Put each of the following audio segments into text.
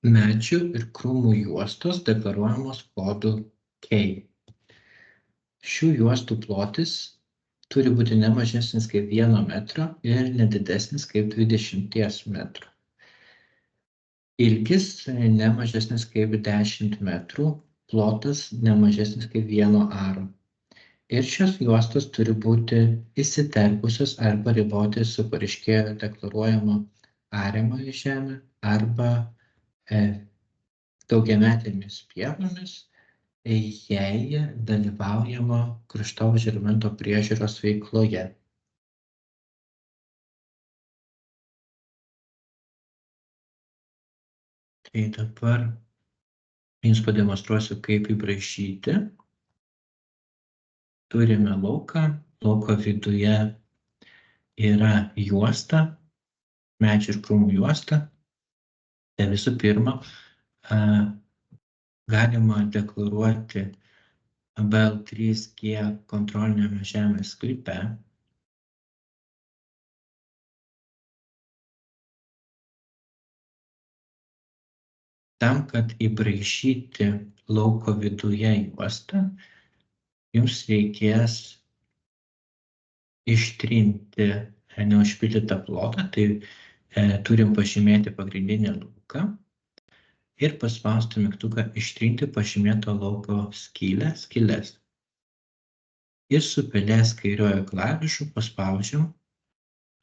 Medžių ir krūmų juostos deklaruojamos kodu K. Šių juostų plotis turi būti ne mažesnis kaip 1 metro ir ne didesnis kaip 20 metrų. Ilgis ne mažesnis kaip 10 metrų, plotas ne mažesnis kaip 1 aro. Ir šios juostos turi būti įsiterpusios arba riboti su pareiškėjo deklaruojama ariamąją žemę arba daugiametėmis pievomis, jei dalyvaujama kraštovaizdžio elemento priežiūros veikloje. Tai dabar jums pademonstruosiu, kaip įbraižyti. Turime lauką, lauko viduje yra juosta, medžių ir krūmų juosta. Tai visų pirma, galima deklaruoti BL3G kontroliniame žemės sklype. Tam, kad įbraižyti lauko viduje juostą, jums reikės ištrinti neužpildytą plotą, tai turim pažymėti pagrindinę lauką ir paspausti mygtuką ištrinti pažymėto lauko skyles. Ir su pelės kairiojo klavišu paspaudžiam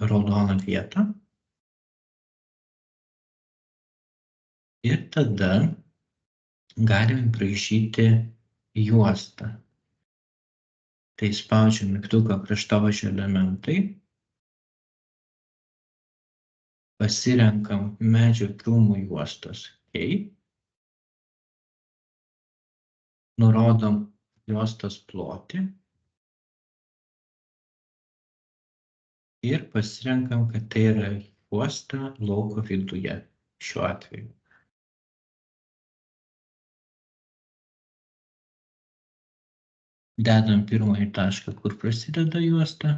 raudoną vietą. Ir tada galim braižyti juostą. Tai spaudžiam mygtuką kraštovaizdžio elementai. Pasirenkam medžių ir krūmų juostos K. Nurodom juostos plotį. Ir pasirenkam, kad tai yra juosta lauko viduje šiuo atveju. Dedam pirmąjį tašką, kur prasideda juosta,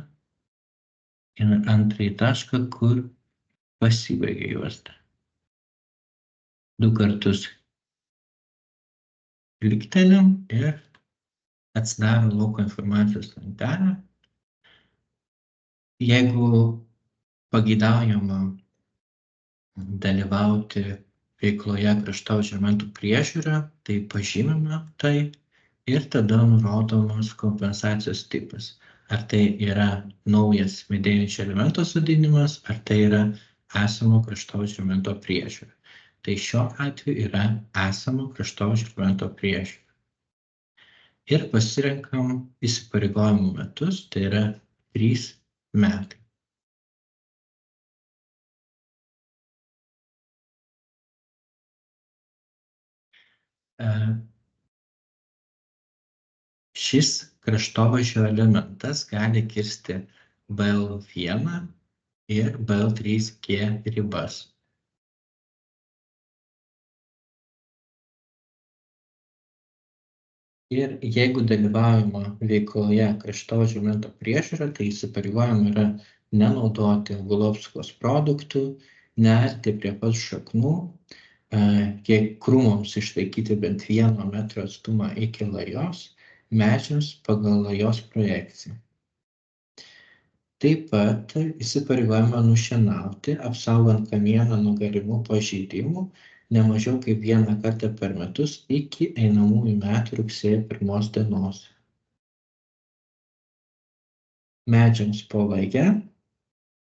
ir antrąjį tašką, kur pasibaigia juosta. 2 kartus kliktelim ir atsidarom lauko informacijos lentelę. Jeigu pageidaujama dalyvauti veikloje kraštovaizdžio elementų priežiūra, tai pažymime tai ir tada nurodomas kompensacijos tipas. Ar tai yra naujas medėjančio elemento sodinimas, ar tai yra esamo kraštovaizdžio elemento priežiūra. Tai šiuo atveju yra esamo kraštovaizdžio elemento priežiūra. Ir pasirenkam įsipareigojimų metus, tai yra 3 metai. Šis kraštovaizdžio elementas gali kirsti BL1 ir BL3G ribas. Ir jeigu dalyvaujama veikloje kraštovaizdžio elemento priežiūra, tai įsipareigojama yra nenaudoti augalų produktų, nearti prie pat šaknų, kiek krūmams išlaikyti bent 1 metro atstumą iki lajos, medžiams pagal lajos projekciją. Taip pat įsipareigojama nušienauti, apsaugant kamieną nuo galimų pažeidimų, ne mažiau kaip 1 kartą per metus iki einamųjų metų rugsėjo 1 dienos. Medžiams po laja,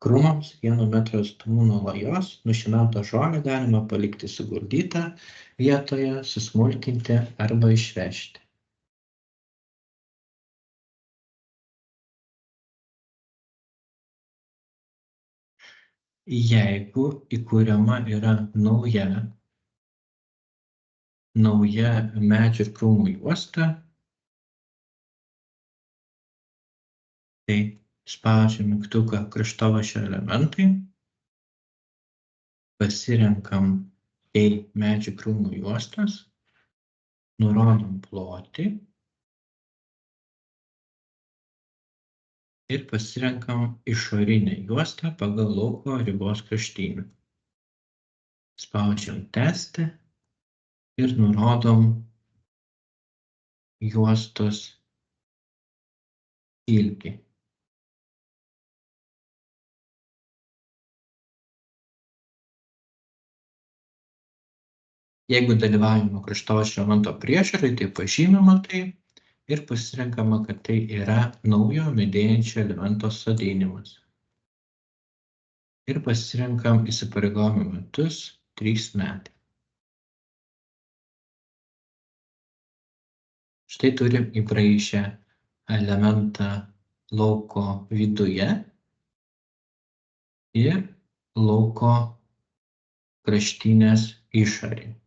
krūmams 1 metro atstumu nuo lajos, nušienautą žolę galima palikti suguldytą vietoje, susmulkinti arba išvežti. Jeigu įkuriama yra nauja medžių ir krūmų juosta, tai spaudžiam mygtuką kraštovaizdžio elementai, pasirenkam medžių krūmų juostas, nurodom plotį ir pasirenkam išorinę juostą pagal lauko ribos kraštynį. Spaudžiam tęsti ir nurodom juostos ilgį. Jeigu dalyvaujama kraštovaizdžio elemento priežiūrai, tai pažymima tai ir pasirenkama, kad tai yra naujo medėjančio elemento sodinimas. Ir pasirenkam įsipareigojimo metus 3 metai. Štai turim įbraižę elementą lauko viduje ir lauko kraštinės išorėje.